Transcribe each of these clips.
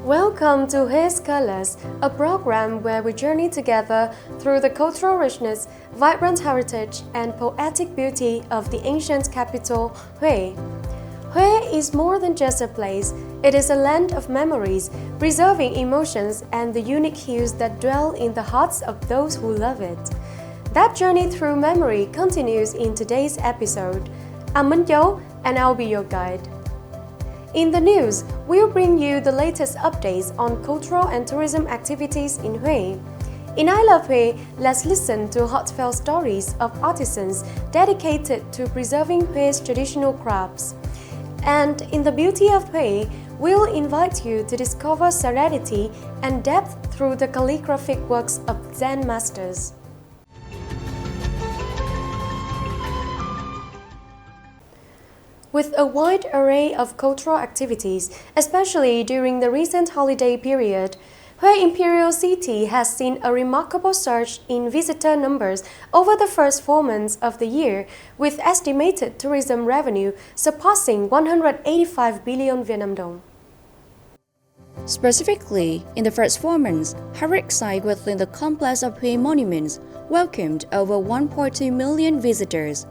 Welcome to Hue's Colors, a program where we journey together through the cultural richness, vibrant heritage, and poetic beauty of the ancient capital, Hue. Hue is more than just a place, it is a land of memories, preserving emotions and the unique hues that dwell in the hearts of those who love it. That journey through memory continues in today's episode. I'm Minh Châu, and I'll be your guide. In the news, we'll bring you the latest updates on cultural and tourism activities in Hue. In I Love Hue, let's listen to heartfelt stories of artisans dedicated to preserving Hue's traditional crafts. And in the beauty of Hue, we'll invite you to discover serenity and depth through the calligraphic works of Zen masters. With a wide array of cultural activities, especially during the recent holiday period, Hue Imperial City has seen a remarkable surge in visitor numbers over the first 4 months of the year, with estimated tourism revenue surpassing 185 billion Vietnam dong. Specifically, in the first 4 months, heritage sites within the complex of Hue monuments welcomed over 1.2 million visitors.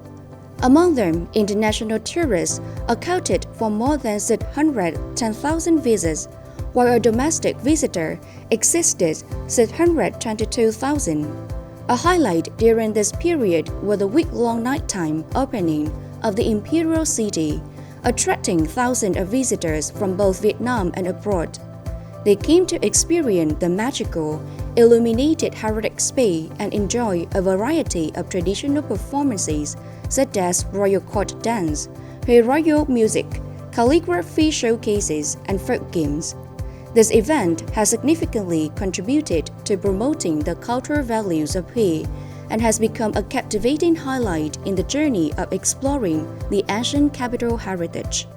Among them, international tourists accounted for more than 610,000 visits, while a domestic visitor existed 622,000. A highlight during this period was the week-long nighttime opening of the Imperial City, attracting thousands of visitors from both Vietnam and abroad. They came to experience the magical, illuminated heritage space and enjoy a variety of traditional performances such as royal court dance, Hue royal music, calligraphy showcases, and folk games. This event has significantly contributed to promoting the cultural values of Hue and has become a captivating highlight in the journey of exploring the ancient capital heritage.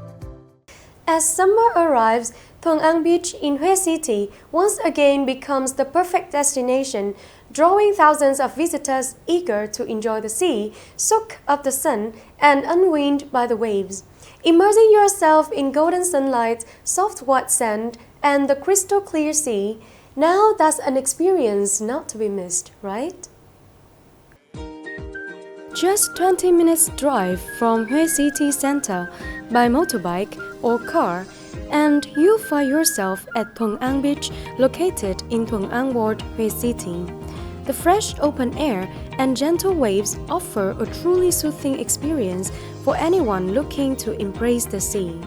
As summer arrives, Tongang Beach in Hue City once again becomes the perfect destination, drawing thousands of visitors eager to enjoy the sea, soak up the sun, and unwind by the waves. Immersing yourself in golden sunlight, soft white sand, and the crystal clear sea, now that's an experience not to be missed, right? Just 20 minutes drive from Hue City Center by motorbike or car, and you'll find yourself at Tongang Beach, located in Tongang Ward, Hue City. The fresh open air and gentle waves offer a truly soothing experience for anyone looking to embrace the sea.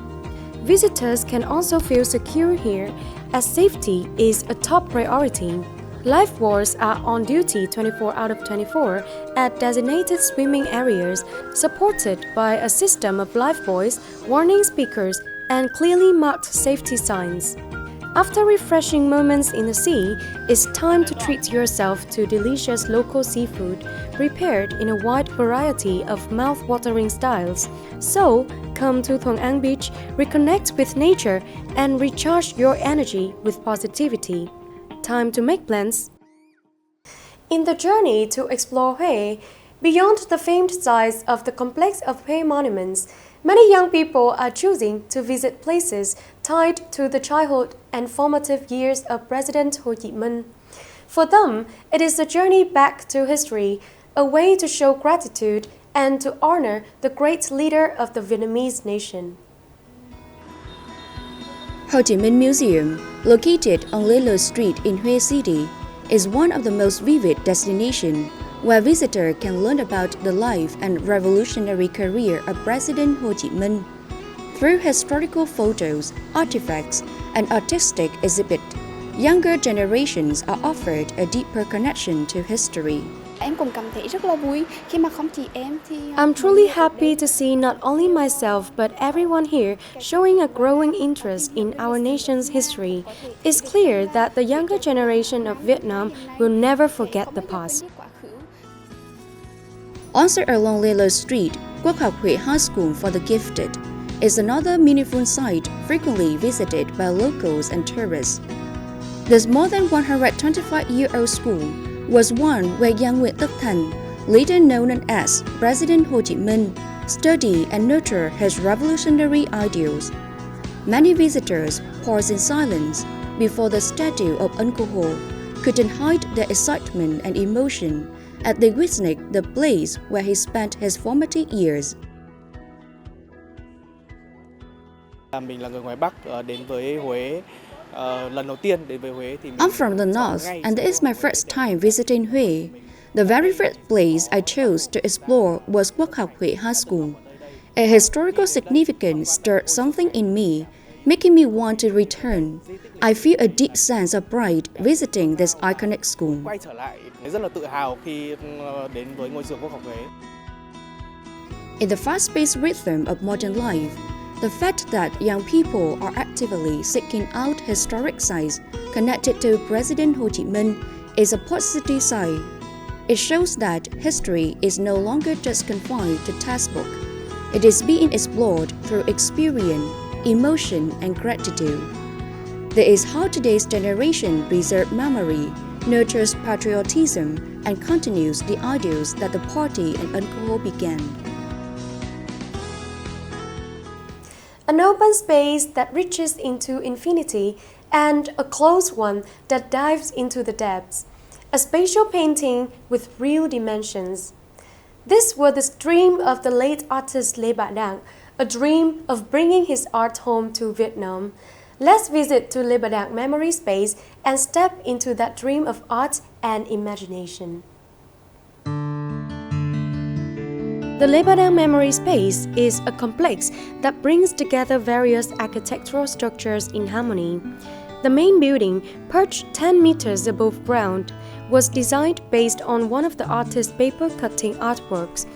Visitors can also feel secure here, as safety is a top priority. Lifeguards are on duty 24 out of 24 at designated swimming areas, supported by a system of lifebuoys, warning speakers, and clearly marked safety signs. After refreshing moments in the sea, it's time to treat yourself to delicious local seafood prepared in a wide variety of mouth-watering styles. So, come to Tongang Beach, reconnect with nature, and recharge your energy with positivity. Time to make plans. In the journey to explore Hue, beyond the famed sites of the complex of Hue monuments, many young people are choosing to visit places tied to the childhood and formative years of President Ho Chi Minh. For them, it is a journey back to history, a way to show gratitude and to honor the great leader of the Vietnamese nation. Ho Chi Minh Museum, located on Lê Street in Hue City, is one of the most vivid destinations where visitors can learn about the life and revolutionary career of President Ho Chi Minh. Through historical photos, artifacts, and artistic exhibits, younger generations are offered a deeper connection to history. Em cũng cảm thấy rất là vui khi mà không chỉ em thì I'm truly happy to see not only myself but everyone here showing a growing interest in our nation's history. It's clear that the younger generation of Vietnam will never forget the past. Also along Lê Street, Quốc học Huế High School for the Gifted is another meaningful site frequently visited by locals and tourists. This more than 125-year-old school was one where young Nguyễn Tất Thành, later known as President Ho Chi Minh, studied and nurtured his revolutionary ideals. Many visitors pause in silence, before the statue of Uncle Ho couldn't hide their excitement and emotion as they witnessed the place where he spent his formative years. Mình là người ngoài Bắc đến với Huế lần đầu tiên đến với Huế thì I'm from the north and this is my first time visiting Hue. The very first place I chose to explore was Quốc học Huế High School. A historical significance stirred something in me, making me want to return. I feel a deep sense of pride visiting this iconic school. Quay trở lại rất là tự hào khi đến với ngôi trường Quốc học Huế. In the fast-paced rhythm of modern life, the fact that young people are actively seeking out historic sites connected to President Ho Chi Minh is a positive sign. It shows that history is no longer just confined to textbook. It is being explored through experience, emotion, and gratitude. That is how today's generation preserves memory, nurtures patriotism, and continues the ideals that the party and Uncle Ho began. An open space that reaches into infinity and a closed one that dives into the depths. A spatial painting with real dimensions. This was the dream of the late artist Lê Bá Đặng, a dream of bringing his art home to Vietnam. Let's visit to Lê Bá Đặng Memory Space and step into that dream of art and imagination. The Lê Bá Đặng Memory Space is a complex that brings together various architectural structures in harmony. The main building, perched 10 meters above ground, was designed based on one of the artist's paper-cutting artworks.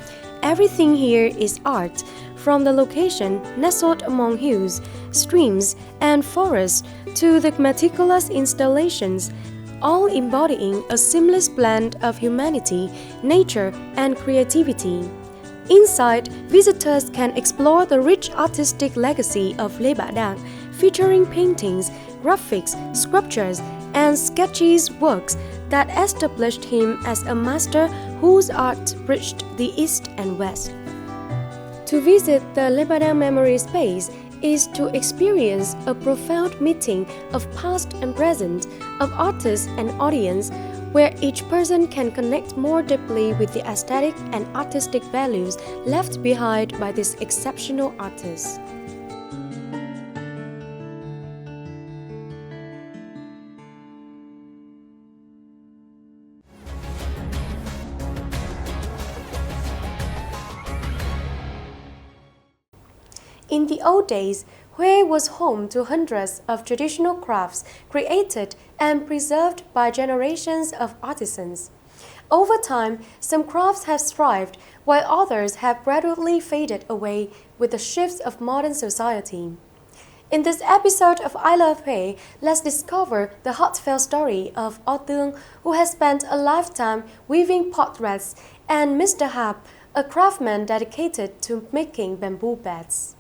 Everything here is art, from the location nestled among hills, streams, and forests to the meticulous installations, all embodying a seamless blend of humanity, nature, and creativity. Inside, visitors can explore the rich artistic legacy of Lê Bá Đặng, featuring paintings, graphics, sculptures, and sketches works that established him as a master whose art bridged the East and West. To visit the Lê Bá Đặng Memory Space is to experience a profound meeting of past and present, of artist and audience, where each person can connect more deeply with the aesthetic and artistic values left behind by this exceptional artist. In the old days, Hue was home to hundreds of traditional crafts created and preserved by generations of artisans. Over time, some crafts have thrived, while others have gradually faded away with the shifts of modern society. In this episode of I Love Hue, let's discover the heartfelt story of Tongang, who has spent a lifetime weaving portraits, and Mr. Hap, a craftsman dedicated to making bamboo beds.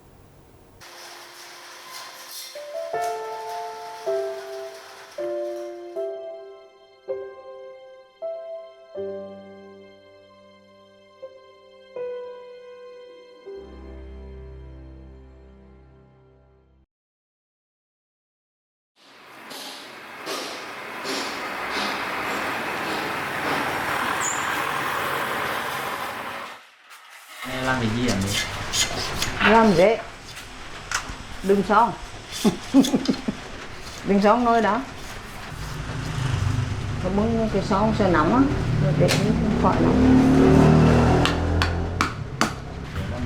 Làm cái gì vậy? Làm dễ đừng son đừng son nơi đó có bưng cái son sẽ nóng á rồi để nó khỏi nóng.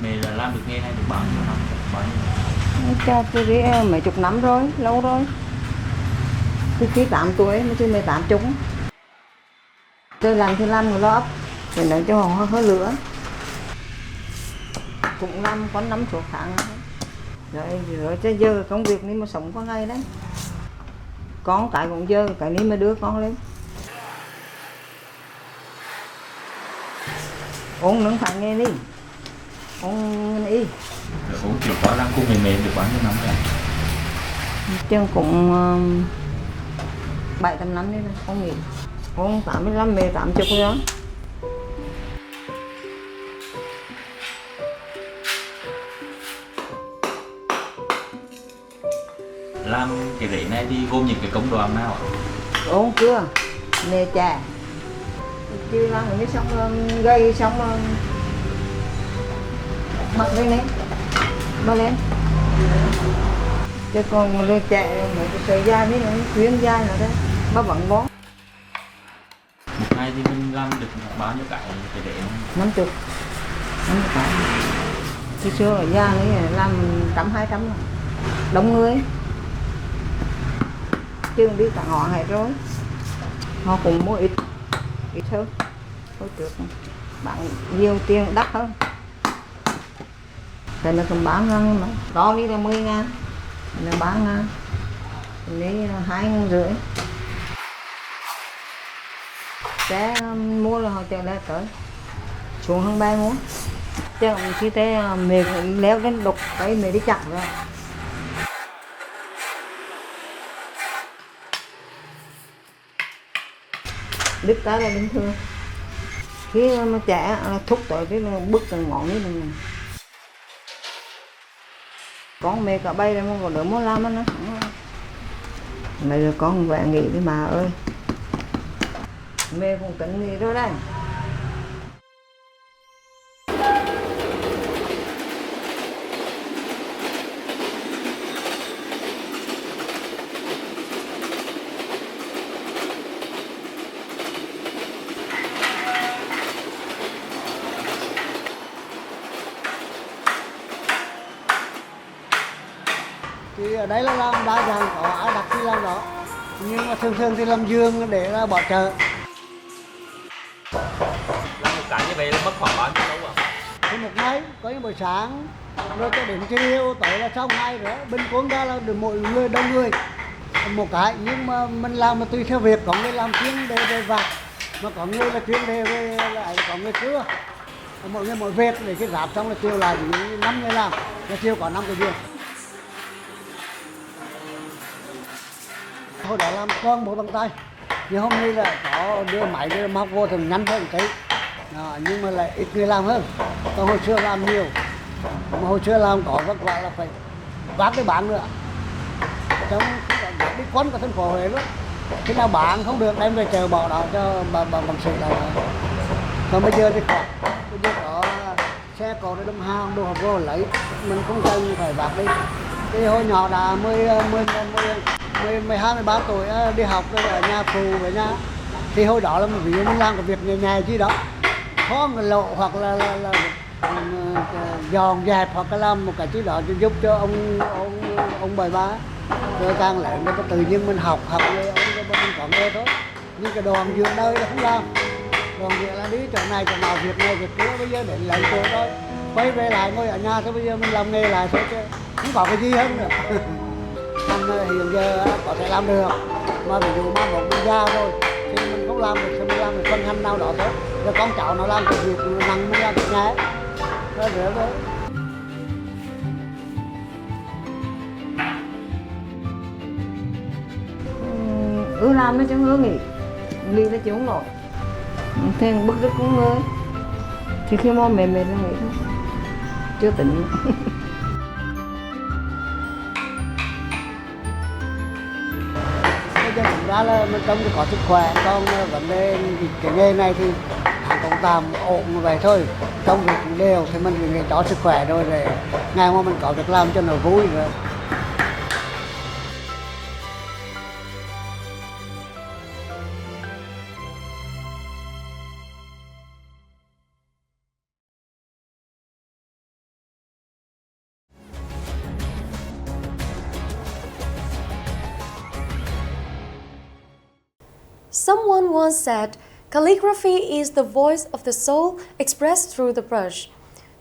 Mẹ là làm được nghề này được bao nhiêu năm? Bao nhiêu? Cho tôi đi mấy chục năm rồi, lâu rồi. Từ khi 8 tuổi mới chưa 18 chục. Tôi làm thì làm một lo ấp, để nói cho họ hơi lửa. Cũng làm có 5 số tháng rồi chứ giờ công việc này mà sống có ngày đấy, con cái cũng giờ cái này mà đưa con lên ông nâng phải nghe đi ông đi Ủa chịu khó làm cùng mẹ được bao nhiêu năm rồi? chân cũng 7-8 năm đấy ông nghỉ ông 85 mẹ 80 rồi đó. Làm cái rễ này thì gồm những cái công đoạn nào ạ? Ổn chưa? Nè chà. Chứ làm cái xong gây xong mặc lên đấy. Mà lên. Chứ còn rồi chạy mấy cái sợi dai với nó chuyên dai nữa đấy. Mà vẫn bó. Một ngày thì mình làm được bao nhiêu cái rễ này? 50 cái. Chứ xưa ở gia đấy làm 100-200 rồi. Đông người. Chứ đi cả họ hết rồi. Họ cũng mua ít hơn. Hồi trước bán nhiều tiền đắt hơn. Thế nó cũng bán ngang mà to đi là 10.000, nó bán ngang lấy 2.500. Té mua là họ chờ lên tới xuống hơn 3 muốn. Chứ khi thế mình leo lên đục cái mình đi chặt rồi. Đứt cái là bình thường. Khi mà trẻ thúc tới cái bức cái ngọn ấy mình con mẹ cả bay rồi mà còn đỡ muốn làm nó này rồi con về nghỉ đi mà ơi, mẹ cũng tính nghỉ rồi đây. Thì ở đây là làm đa dạng, có ai đặt thì làm đó, nhưng mà thường thì làm giường để là bỏ chợ. Làm một cái như vậy là mất khoảng bao nhiêu lâu ạ? Thì một ngày có những buổi sáng rồi cho đến chiều tới là xong ngày rồi, bình quân ra là được mỗi người đông người một cái, nhưng mà mình làm mà tùy theo việc, có người làm chuyên đề về vặt mà có người là chuyên đề về lại, có người cưa, mọi người mỗi việc để cái rạp xong là chiều lại 5 người làm, là chiều có 5 cái giường. Hồi đó làm con bộ bằng tay, nhưng hôm nay là có đưa máy đưa móc vô thì nhanh hơn tí, nhưng mà lại ít người làm hơn. Còn hồi xưa làm nhiều, mà hồi xưa làm có vất vả là phải vác cái bán nữa, trong đi quấn cả thành phố Huế luôn. Khi nào bán không được đem về chợ bỏ đó cho bằng sự là. Còn bây giờ thì có xe có để đâm hàng đồ học vô lấy, mình không cần phải vác đi. Thì hồi nhỏ đã 12-13 tuổi đi học rồi ở nhà phụ với nhà, thì hồi đó là ví dụ mình làm cái việc nhẹ nhàng chứ đó, khó người lộ hoặc là dọn dẹp hoặc là làm một cái chứ đó giúp cho ông bà bá, rồi càng lại nó tự nhiên mình học rồi mình có nghe thôi. Nhưng cái đoàn dược đời là không làm, đoàn dược là đi chỗ này chỗ nào việc này việc kia, bây giờ đến lấy chỗ thôi quay về lại ngồi ở nhà thôi, bây giờ mình làm nghề lại thôi chứ không có cái gì hơn nữa. Hiện giờ có thể làm được, mà ví dụ mà một mình già rồi thì mình không làm được thì mình làm được phân hành nào đó thôi, rồi con cháu nó làm cái việc nặng mình làm việc nhẹ rồi được thôi. Làm nó chẳng hứa nghỉ đi nó chịu không nổi, thế bức rất cũng người thì khi mà mệt là nghỉ thôi, chưa tỉnh. Thực ra là mình trông thì có sức khỏe, còn vấn đề cái nghề này thì cũng tạm ổn vậy thôi, công việc cũng đều thì mình phải cho sức khỏe rồi để ngày mà mình có việc làm cho nó vui rồi. Someone once said, calligraphy is the voice of the soul expressed through the brush.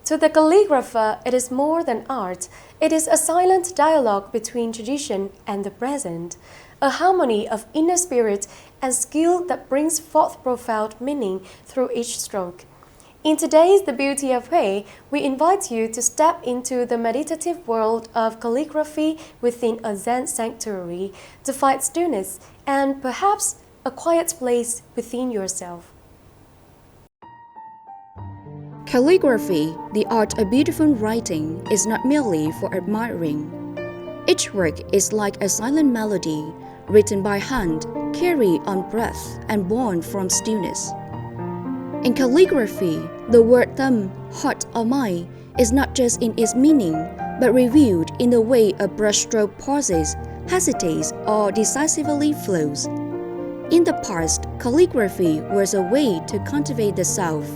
To the calligrapher, it is more than art. It is a silent dialogue between tradition and the present, a harmony of inner spirit and skill that brings forth profound meaning through each stroke. In today's The Beauty of Hue, we invite you to step into the meditative world of calligraphy within a Zen sanctuary to find stillness and perhaps a quiet place within yourself. Calligraphy, the art of beautiful writing, is not merely for admiring. It Each work is like a silent melody, written by hand, carried on breath, and born from stillness. In calligraphy, the word thumb, heart, or mind is not just in its meaning, but revealed in the way a brushstroke pauses, hesitates, or decisively flows. In the past, calligraphy was a way to cultivate the self.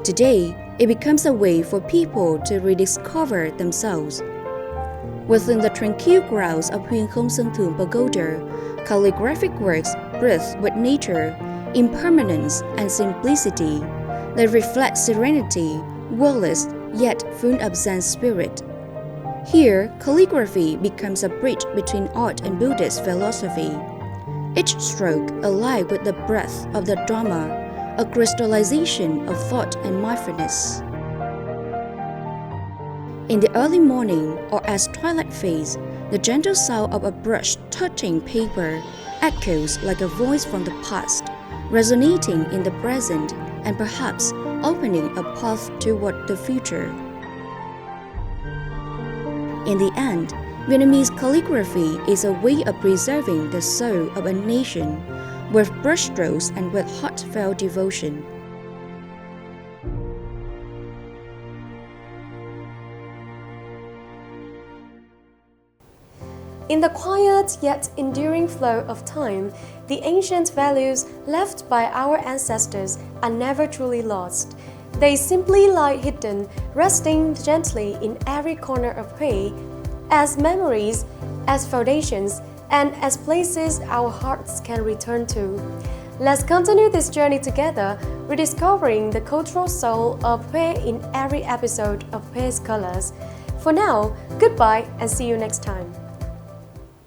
Today, it becomes a way for people to rediscover themselves. Within the tranquil grounds of Huyền Không Sơn Thượng Pagoda, calligraphic works breathe with nature, impermanence, and simplicity. They reflect serenity, wordless yet full of Zen spirit. Here, calligraphy becomes a bridge between art and Buddhist philosophy. Each stroke allied with the breath of the Dharma, a crystallization of thought and mindfulness. In the early morning or as twilight fades, the gentle sound of a brush touching paper echoes like a voice from the past, resonating in the present and perhaps opening a path toward the future. In the end, Vietnamese calligraphy is a way of preserving the soul of a nation with brushstrokes and with heartfelt devotion. In the quiet yet enduring flow of time, the ancient values left by our ancestors are never truly lost. They simply lie hidden, resting gently in every corner of Hue, as memories, as foundations, and as places our hearts can return to. Let's continue this journey together, rediscovering the cultural soul of Hue in every episode of Hue's Colors. For now, goodbye and see you next time.